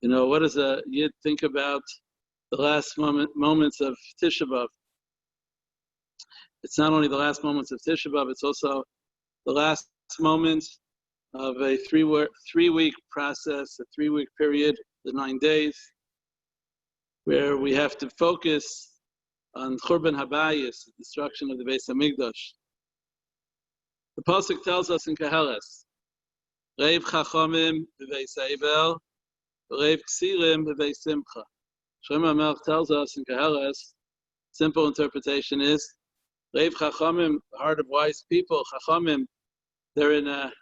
What does a Yid think about the last moments of Tisha B'Av? It's not only the last moments of Tisha B'Av, it's also the last moments of a three-week process, a 3-week period, the 9 days, where we have to focus on Churban Habayis, the destruction of the Beis Hamikdash. The Pasuk tells us in Keheles, Reiv Chachamim B'Beis Eivel, Reiv Ksirim B'Beis Simcha. Shlomo HaMelech tells us in Keheles, simple interpretation is, Reiv Chachamim, the heart of wise people, Chachamim, they're in a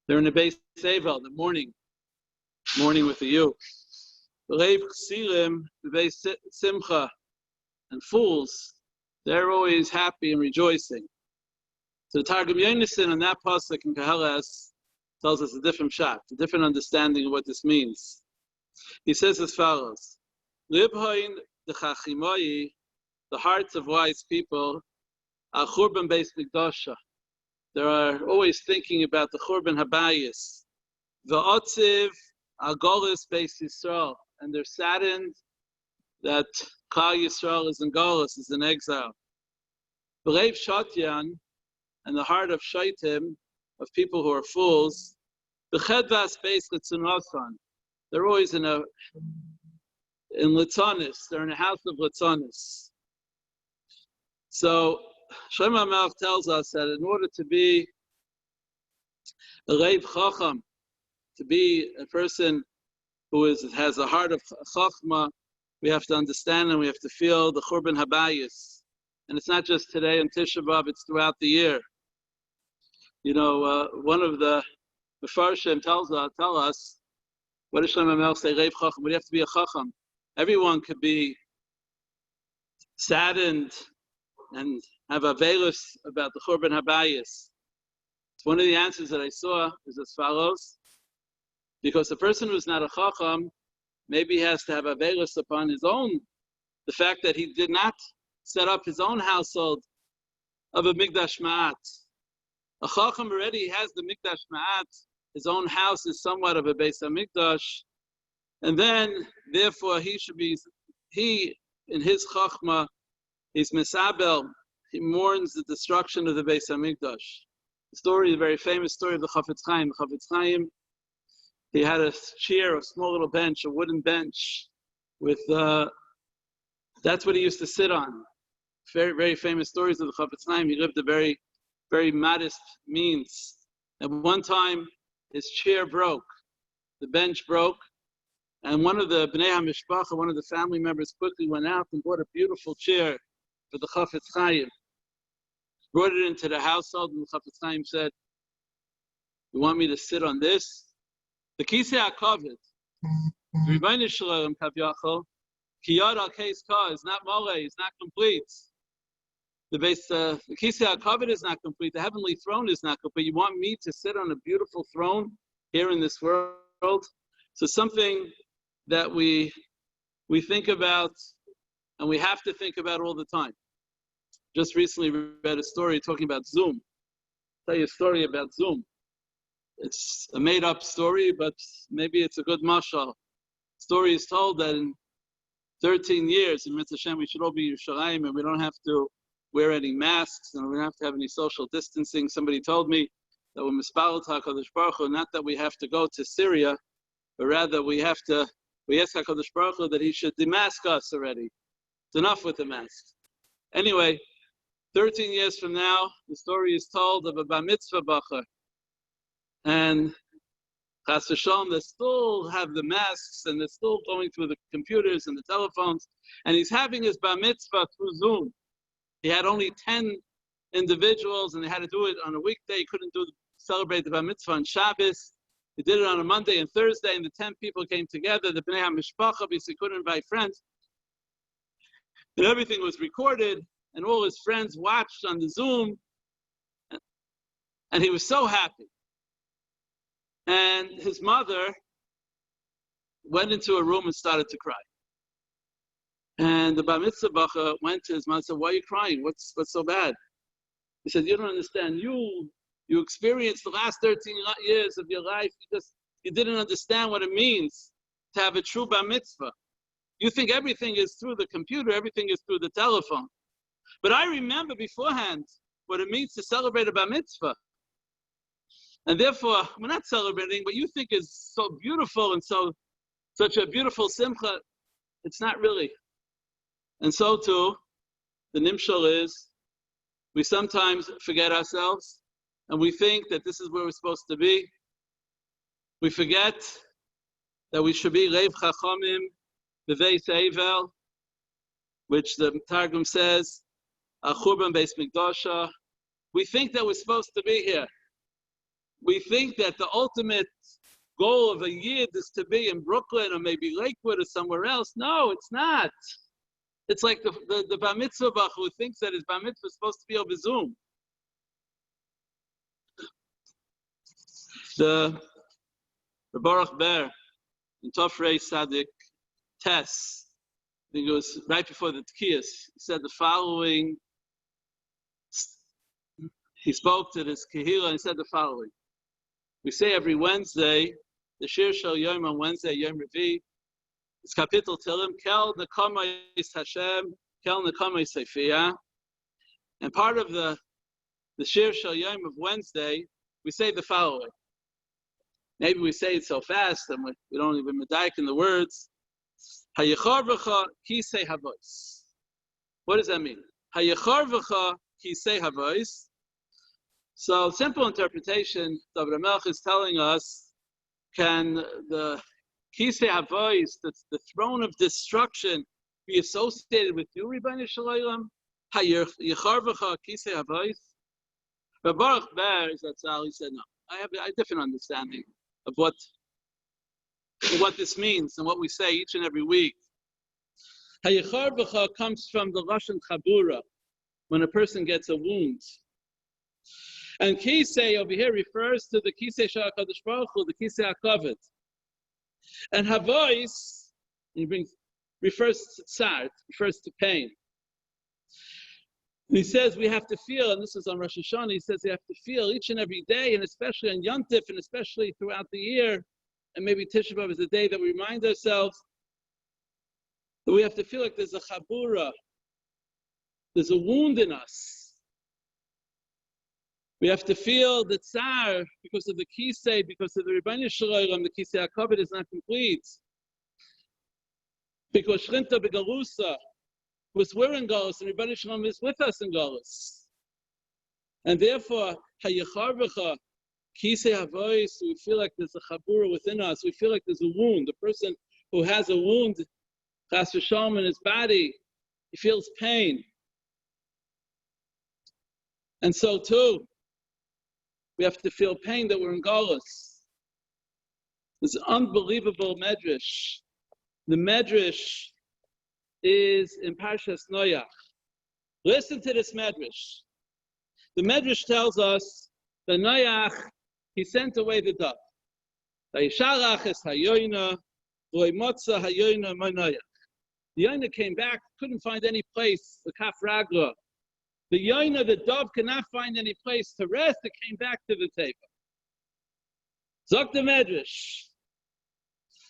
Beis Eivel, the mourning with the U. Reiv Ksirim B'Beis Simcha, and fools, they're always happy and rejoicing. So the Targum Yonason on that pasuk in Keheles tells us a different shot, a different understanding of what this means. He says as follows: Libhoin dechachimoi, the hearts of wise people, are churban beis mikdasha. They are always thinking about the churban habayis. V'otziv agolus beis Yisrael, and they're saddened that Klal Yisrael is in Golus, is in exile. B'leiv Shatyan, and the heart of Shaitim, of people who are fools, B'chedvas Beis Litzunosan, they're always in Litzonis, they're in a house of Litzonis. So, Shlomo HaMelech tells us that in order to be a Reiv Chacham, to be a person who has a heart of Chachma, we have to understand and we have to feel the Churban Habayis. And it's not just today on Tisha B'Av, it's throughout the year. One of the Mefarshim tell us, what does Shlomo HaMelech say, Reiv Chacham? We have to be a Chacham. Everyone could be saddened and have avelus about the Churban Habayis. One of the answers that I saw is as follows: because the person who's not a Chacham, maybe he has to have avelus upon his own, the fact that he did not set up his own household of a Mikdash Ma'at. A Chacham already has the Mikdash Ma'at, his own house is somewhat of a Beis HaMikdash, and then, therefore, he in his Chachma, he's Mesabel, he mourns the destruction of the Beis HaMikdash. The story, a very famous story of the Chafetz Chaim. The Chafetz Chaim, he had a chair, a small little bench, a wooden bench, with that's what he used to sit on. Very, very famous stories of the Chafetz Chaim. He lived a very, very modest means. At one time, his chair broke, the bench broke, and one of the Bnei HaMishpacha, one of the family members, quickly went out and bought a beautiful chair for the Chafetz Chaim. Brought it into the household, and the Chafetz Chaim said, "You want me to sit on this?" The Kisei HaKavod, Rebbeinu Shalom Kavyachol, Kiyad al Keis Ka is not mole, is not complete. The Kisei HaKavod is not complete. The heavenly throne is not complete. You want me to sit on a beautiful throne here in this world? So something that we think about, and we have to think about all the time. Just recently read a story talking about Zoom. I'll tell you a story about Zoom. It's a made-up story, but maybe it's a good mashal. Story is told that in 13 years, in Mitzvah Hashem, we should all be Yerushalayim, and we don't have to wear any masks, and we don't have to have any social distancing. Somebody told me that when Mispalel HaKadosh Baruch Hu, not that we have to go to Syria, but rather we ask HaKadosh Baruch Hu that he should demask us already. It's enough with the masks. Anyway, 13 years from now, the story is told of a bar mitzvah bacher. And Chas v'shalom, they still have the masks and they're still going through the computers and the telephones. And he's having his bar mitzvah through Zoom. He had only 10 individuals and they had to do it on a weekday. He couldn't celebrate the bar mitzvah on Shabbos. He did it on a Monday and Thursday, and the 10 people came together. The Bnei HaMishpacha, because he couldn't invite friends. And everything was recorded, and all his friends watched on the Zoom. And he was so happy. And his mother went into a room and started to cry. And the Bar Mitzvah Bacha went to his mother and said, "Why are you crying? What's so bad?" He said, "You don't understand. You experienced the last 13 years of your life. You didn't understand what it means to have a true bar mitzvah. You think everything is through the computer, everything is through the telephone. But I remember beforehand what it means to celebrate a bar mitzvah. And therefore, we're not celebrating what you think is so beautiful and such a beautiful simcha. It's not really. And so too, the nimshal is, we sometimes forget ourselves and we think that this is where we're supposed to be. We forget that we should be Reiv Chachamim, B'Veis Eivel, which the Targum says, Achurban Beis Mikdasha. We think that we're supposed to be here. We think that the ultimate goal of a yid is to be in Brooklyn or maybe Lakewood or somewhere else. No, it's not. It's like the bar mitzvah bach who thinks that his bar mitzvah is supposed to be over Zoom. The Baruch Ber in Tofrei Sadik Tess, I think it was right before the Tkiyas, he said the following. He spoke to this Kehila and he said the following. We say every Wednesday, the Shir Shel Yom on Wednesday, Yom Revi, it's Kapitel Tilim, Kel Nekamais Hashem, Kel Nekamais Sefiya. And part of the Shir Shel Yom of Wednesday, we say the following. Maybe we say it so fast and we don't even medayik in the words. Hayecharvacha Kisei Havos. What does that mean? Hayecharvacha Kisei Havos. So, simple interpretation, David HaMelech is telling us, can the Kisei HaVois, the throne of destruction, be associated with you, Rebbeinu Shalom? HaYecharvacha Kisei HaVois? But Baruch Ber, he said, no, I have a different understanding of what this means and what we say each and every week. HaYecharvacha comes from the Lashon Chabura, when a person gets a wound. And Kisei over here refers to the Kisei Shah HaKadosh Baruch Hu, the Kisei HaKavod. And Havois, refers to tzar, refers to pain. And he says we have to feel, and this is on Rosh Hashanah, he says we have to feel each and every day, and especially on Yom Tif, and especially throughout the year, and maybe Tisha B'Av is the day that we remind ourselves that we have to feel like there's a chabura, there's a wound in us. We have to feel the tsar because of the kisei, because of the Rebbeinu Shalom, the kisei HaKavod is not complete. Because Shrinta Begalusa, was we're in Galus, and Rebbeinu Shalom is with us in Galus. And therefore, Hayecharvacha, kisei Havois, we feel like there's a chabura within us. We feel like there's a wound. The person who has a wound, chas v'shalom, in his body, he feels pain. And so too, we have to feel pain that we're in Galus. This unbelievable medrash. The medrash is in Parshas Noach. Listen to this medrash. The medrash tells us that Noach, he sent away the dove. Vayishalach es hayoyna, v'oimotza hayoyna Noach. The yoyna came back, couldn't find any place, the kaf ragla. The yoyna, the dove, cannot find any place to rest. It came back to the table. Zok the medrash.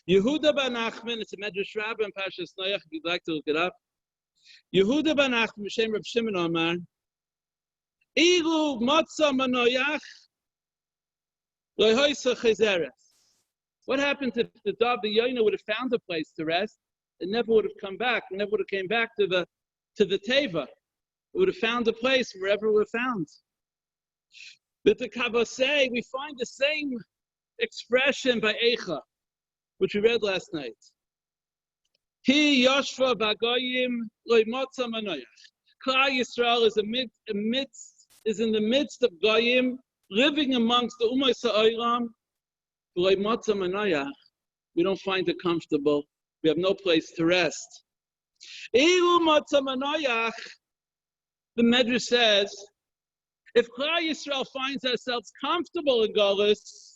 Yehuda ben Nachman, it's a medrash Rabbi in Parshas Noach, if you'd like to look it up. Yehuda ben Nachman, Shem Rav Shimon Amar, Ilu Motza Manoyach, Loihoisa Chezeres. What happened if the dove, the yoyna, would have found a place to rest? It never would have come back. It never would have came back to the teva. It would have found a place wherever it was found. But the Kabasei, we find the same expression by Eicha, which we read last night. He Yoshva Bagoyim Loimotza Manoyach. Klal Yisrael is in the midst of Goyim, living amongst the Umay Sa'oram. Loimotza Manoyach. We don't find it comfortable. We have no place to rest. Ilu Motza Manoyach. The Medrash says, if Klal Yisrael finds ourselves comfortable in Galus,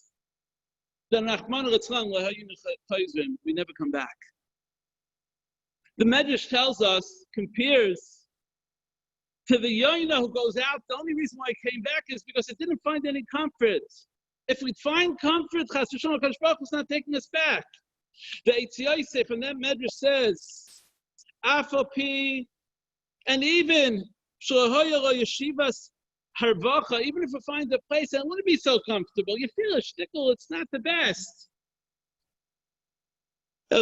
then we never come back. The Medrash tells us, compares to the yoyna who goes out. The only reason why he came back is because it didn't find any comfort. If we'd find comfort, Chas v'Shalom, HaKadosh Baruch Hu is not taking us back. The Eitz Yosef from that medrash says, Afopi, and even Shlohoyero Yeshivas Harvacha, even if we find a place that wouldn't be so comfortable, you feel a shtickle, it's not the best. The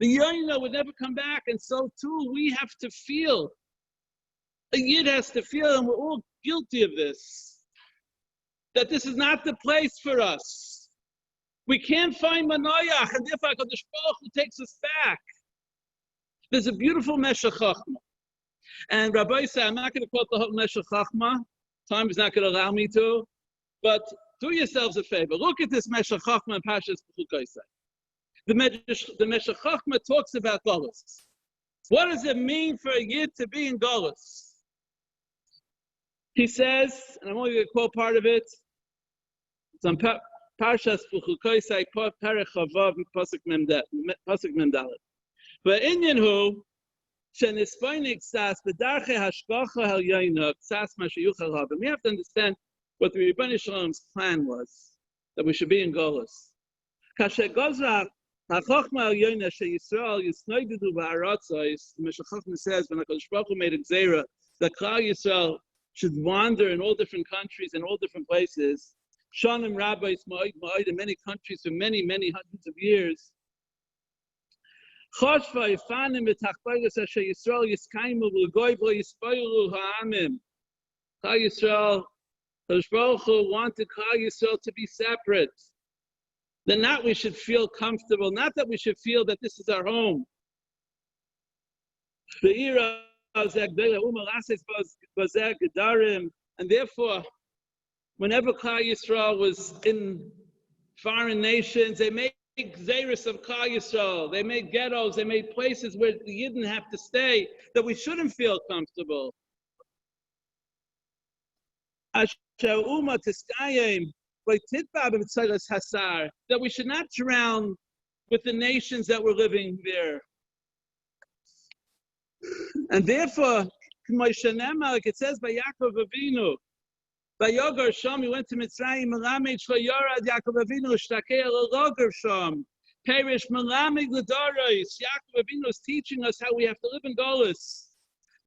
Yoina would never come back, and so too we have to feel. A Yid has to feel, and we're all guilty of this, that this is not the place for us. We can't find Manoyach, and therefore HaKadosh Baruch Hu takes us back. There's a beautiful Meshech Chochmah. And Rabbi said, I'm not going to quote the whole Meshech Chochmah. Time is not going to allow me to. But do yourselves a favor. Look at this Meshech Chochmah in Parshas Bechukosai. The Meshech Chochmah talks about Golus. What does it mean for a Yid to be in Golus? He says, and I'm only going to quote part of it. It's on Parshas Bechukosai, Perech Chavav, Pasuk Memdalet. But Inyan Hu, Shenispoinik Sas, B'darche Hashkocha Hel Yoina, Sas Mashayuchal Hab. And we have to understand what the Rebbeinu Shalom's plan was, that we should be in Golus. Kasher Gozrach, HaChochma Hel Yoina, She Yisrael, Yisnoidedu Ba'aratzois, the Meshech Chochmah says, when HaKadosh Baruch Hu made a Gzeira, that Klal Yisrael should wander in all different countries and all different places. Shanim rabbis, Ma'id, in many countries for many, many hundreds of years. Choshva Yifanim B'tachbayus Asher Yisrael Yiskaimu V'Goy V'Lo Yispoilu Ha'amim. Klal Yisrael, Kadosh Baruch Hu wanted Klal Yisrael to be separate. Then not we should feel comfortable, not that we should feel that this is our home. And therefore, whenever Klal Yisrael was in foreign nations, they made Xeris of Klal Yisrael. They made ghettos. They made places where the Yidden have to stay, that we shouldn't feel comfortable. That we should not drown with the nations that were living there. And therefore, like it says by Yaakov Avinu, by Yogar Sham, he went to Mitzrayim, Melamed Shloyorad Yaakov Avinu, Shtakei L'Rogar Sham, Perish Melamed L'Doros. Yaakov Avinu is teaching us how we have to live in Golus.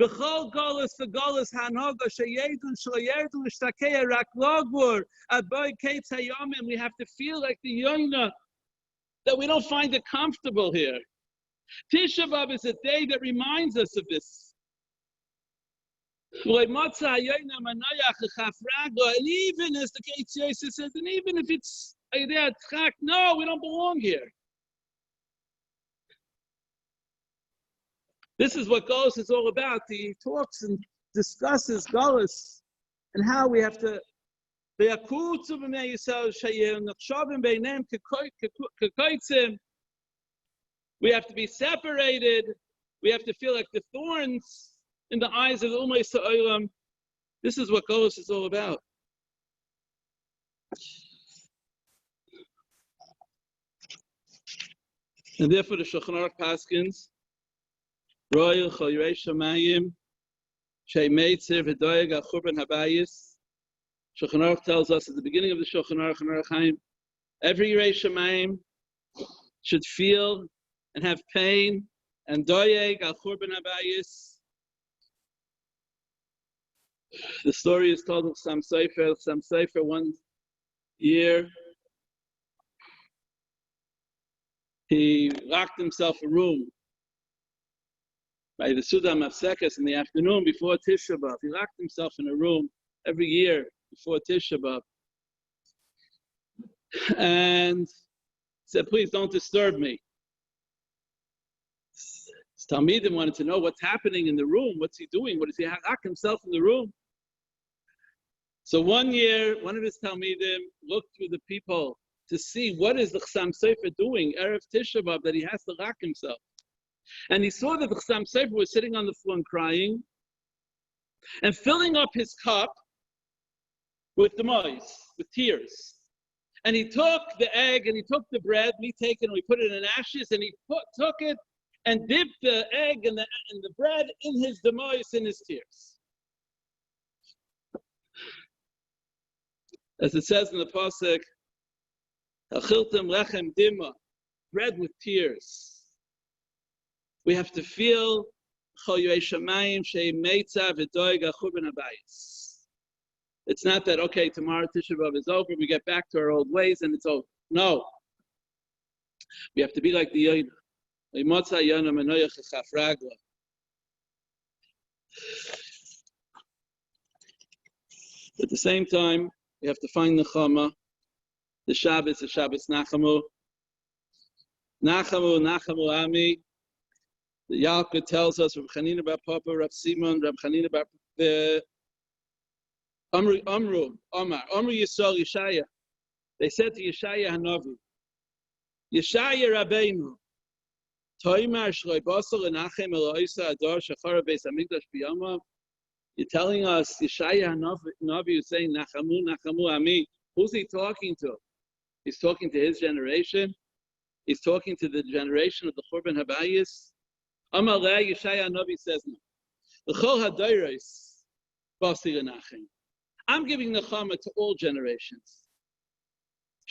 B'chol Golus v'Golus Hanoga Sheyedun Shloyerdun Shtakei Rak Logur Aboy Kates Hayomim. We have to feel like the Yoina, that we don't find it comfortable here. Tisha B'Av is a day that reminds us of this. And even as the Eitz Yosef says, and even if it's no, we don't belong here. This is what Golus is all about. He talks and discusses Golus and how we have to. We have to be separated. We have to feel like the thorns in the eyes of the Ummah Yisraelim. This is what Golus is all about. And therefore the Shulchan Aruch paskins, Royal Chol Yirei Shamayim, Shei Meitzer V'Doeg Al Churban Habayis. Shulchan Aruch tells us at the beginning of the Shulchan Aruch and Aruch Chaim, every Yirei Shamayim should feel and have pain and Doeg Al Churban Habayis. The story is told of Sam Sefer. Sam Sefer, one year, he locked himself a room by the Sudam Afsekes in the afternoon before Tisha B'Av. He locked himself in a room every year before Tisha B'Av. And said, please don't disturb me. His Talmidim wanted to know what's happening in the room. What's he doing? What does he lock himself in the room? So one year, one of his Talmidim looked through the people to see what is the Chassam Sofer doing, Erev Tisha B'Av, that he has to lock himself. And he saw that the Chassam Sofer was sitting on the floor and crying and filling up his cup with demois, with tears. And he took the egg and he took the bread, we take it and we put it in ashes, and he took it and dipped the egg and the bread in his demois, in his tears. As it says in the Pasuk, Achiltem lechem dima, bread with tears. We have to feel it's not that, okay, tomorrow Tisha B'Av is over, we get back to our old ways and it's over. No. We have to be like the Yoina. At the same time, we have to find the Chama. The Shabbos Nachamu. Nachamu Ami. The Yalkut tells us, Reb Chanina bar Papa, Reb Simon, Reb Chanina bar Amru Yisrael Yeshaya. They said to Yeshaya Hanavi, Yeshaya Rabbeinu, Toimar Shloi Basar Lenachem Eloisa Adar Shachar Beis Hamikdash B'Yamav. You're telling us Yeshaya Hanavi is saying Nachamu Ami. Who's he talking to? He's talking to his generation. He's talking to the generation of the Churban Habayis. Amalei Yeshaya Hanavi says no. L'chol hadayros basi lenachem. I'm giving Nachamu to all generations.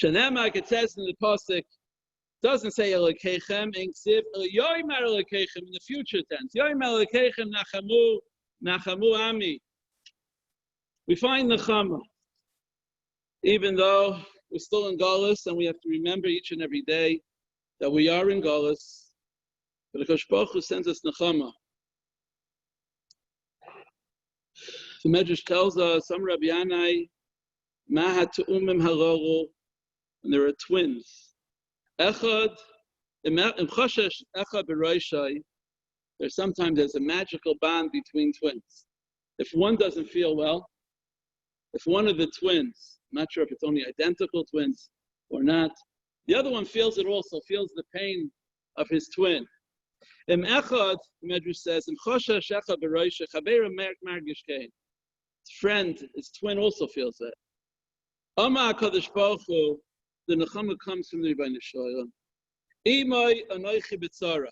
Shenemar, it says in the pasuk, doesn't say Elokeichem, Inksiv, Yoimar Elokeichem in the future tense. Yoimar Elokeichem Nachamu Ami. We find Nachamu, even though we're still in Galus, and we have to remember each and every day that we are in Galus. But the Kosh Baruch Hu sends us Nachamu. The Medrash tells us, some Rabbi Yanai, Mahat Tu'umim Hararu, and there are twins. Echad, in Choshesh Echad B'Roishai, there's a magical bond between twins. If one doesn't feel well, if one of the twins, I'm not sure if it's only identical twins or not, the other one feels it also, feels the pain of his twin. In Echad, the Medrash says, in Choshesh Echad B'Roishai, Chaveira Margish Kein. His friend, his twin also feels that. Amma HaKadosh Baruch Hu, the Nachamu comes from the Rebbeinu Shalom. Imay anoichi b'tzara.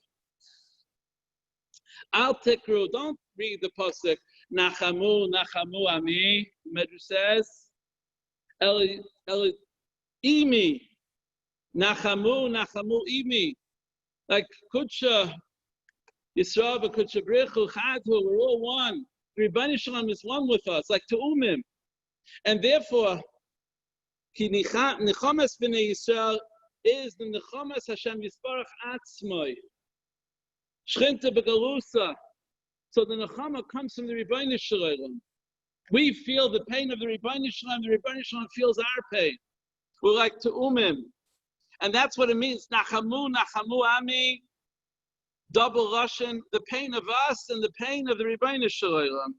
Al tikru, don't read the pasuk, Nachamu Ami, the Medrash says, Eli Imi, Nachamu Imi. Like Kudsha, Yisrael, Kudsha Brichu, Chadhu, we're all one. The Rebbeinu Shalom is one with us, like Tu'umim. And therefore, Ki Nechamas b'nei Yisrael is the Nechamas Hashem Yisparach Atzmoi. Shchinte Begalusa. So the Nechama comes from the Rebbeinu Shalom. We feel the pain of the Rebbeinu Shalom. The Rebbeinu Shalom feels our pain. We're like Tu'umim. And that's what it means. Nachamu Ami. Double Russian, the pain of us and the pain of the Rebbeinu Shalom.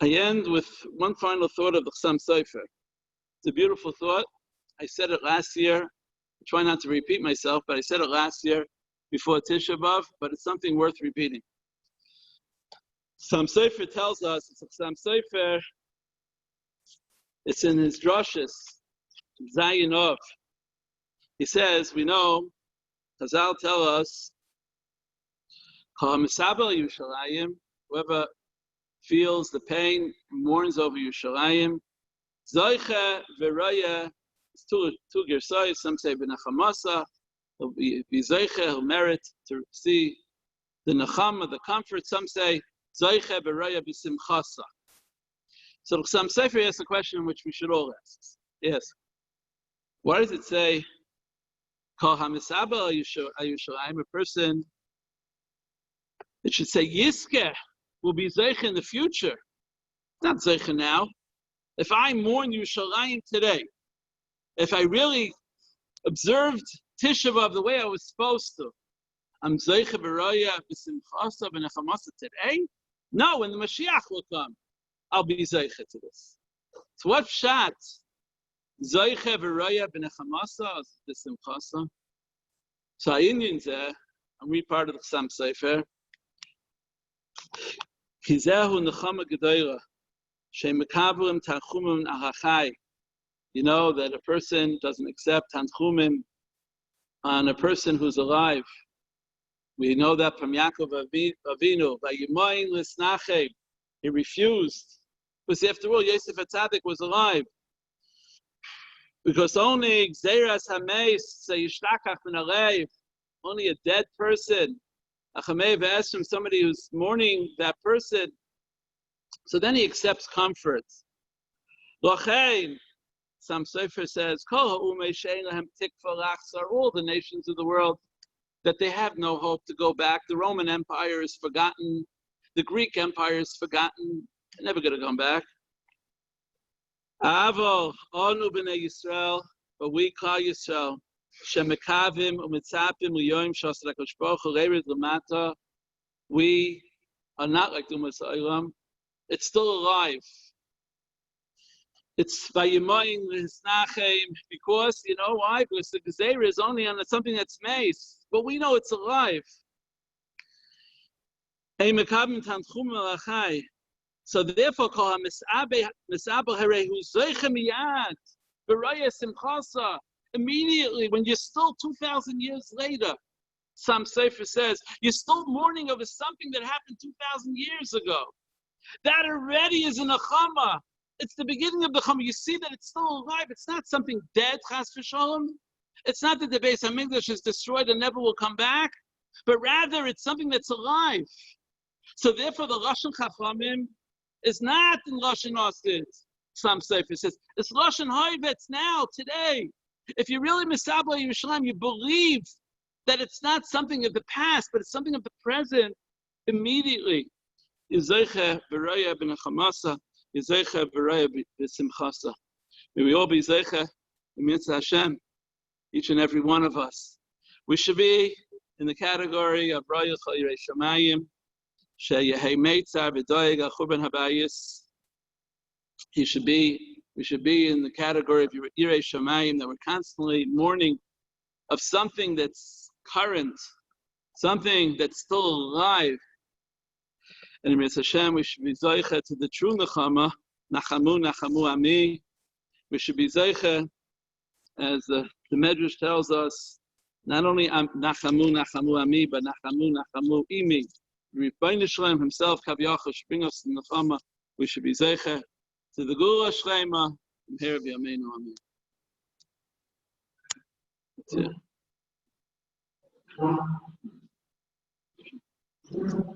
I end with one final thought of the Chassam Sofer. It's a beautiful thought. I said it last year. I try not to repeat myself, but I said it last year before Tisha B'Av, but it's something worth repeating. Chassam Sofer tells us, it's a Chassam Sofer, it's in his drushes, Zayin Ov. He says, we know, Chazal tell us, whoever feels the pain, mourns over Yerushalayim, Zoiche v'raya, it's two gersayis, some say b'nachamasa, he'll be Zoiche, he'll merit to see the Nachama, the comfort, some say Zoiche v'raya b'simchasa. So some Sefer asks a question which we should all ask. Yes. Why does it say, Kol hamisaba Yerushalayim, a person, it should say Yiskeh will be Zeicha in the future. It's not Zeicha now. If I mourn Yerushalayim today, if I really observed Tisha B'Av the way I was supposed to, I'm Zeicha b'raya b'simchasa b'nechamasa today? No, when the Mashiach will come, I'll be Zeicha to this. So what pshat? Zeicha b'raya b'nechamasa b'simchasa? So I Indians there, and we part of the Chassam Sofer. Kizehu nechama gedoyra, she'mekabrim tanchumim achachai. You know that a person doesn't accept tanchumim on a person who's alive. We know that from Yaakov Avinu. Vayimayin lisnachem, he refused, because after all, Yosef HaTzadik was alive. Because only Gzeras Hameis, Yishtakach min Alev, only a dead person, a Chamev asks from somebody who's mourning that person, so then he accepts comfort. Lochein, some Sefer says, Kol ha'umei she'ein lahem tikva lachzar, all the nations of the world, that they have no hope to go back. The Roman Empire is forgotten. The Greek Empire is forgotten. They're never going to come back. Avo, onu b'nei Yisrael, but we call Yisrael, shemekavim u'mitzapim u'yoyim shas l'kadosh baruch hu leirid l'mata. We are not like Dumas Olam. It's still alive. It's vayimayim l'hisnachem, because, you know why? Because the Gezeira is only on something that's mace. But we know it's alive. So therefore, immediately, when you're still 2,000 years later, some Sefer says, you're still mourning over something that happened 2,000 years ago. That already is a Nachamu. It's the beginning of the Nachamu. You see that it's still alive. It's not something dead, chas v'shalom. It's not that the Beis HaMikdash is destroyed and never will come back, but rather it's something that's alive. So therefore, the Lashon Chachamim is not in Lashon Osid. Some Sefer says it's Lashon Hoivetz now, today. If you really misabla Yerushalayim, you believe that it's not something of the past, but it's something of the present. Immediately, Yizaycha v'Raya b'Nechamasa, Yizaycha v'Raya b'Simchasa. May we all be Yizaycha b'Mitzvah Hashem. Each and every one of us. We should be in the category of Raya Chayirei Shamayim, Sheyehei Meitzar V'Doeg Churban Habayis. We should be in the category of Yirei Shamayim, that we're constantly mourning of something that's current, something that's still alive. And in Mitzvah Hashem, we should be Zoicha to the true Nachamu, Nachamu Ami. We should be Zoicha, as the Medrash tells us, not only Nachamu Ami, but Nachamu Imi. Rabbi Shalom himself, Kaviyachah, should bring us to Nachamu. We should be Zeicha to the Gula Shlema, and here be Amen. Amen. That's it.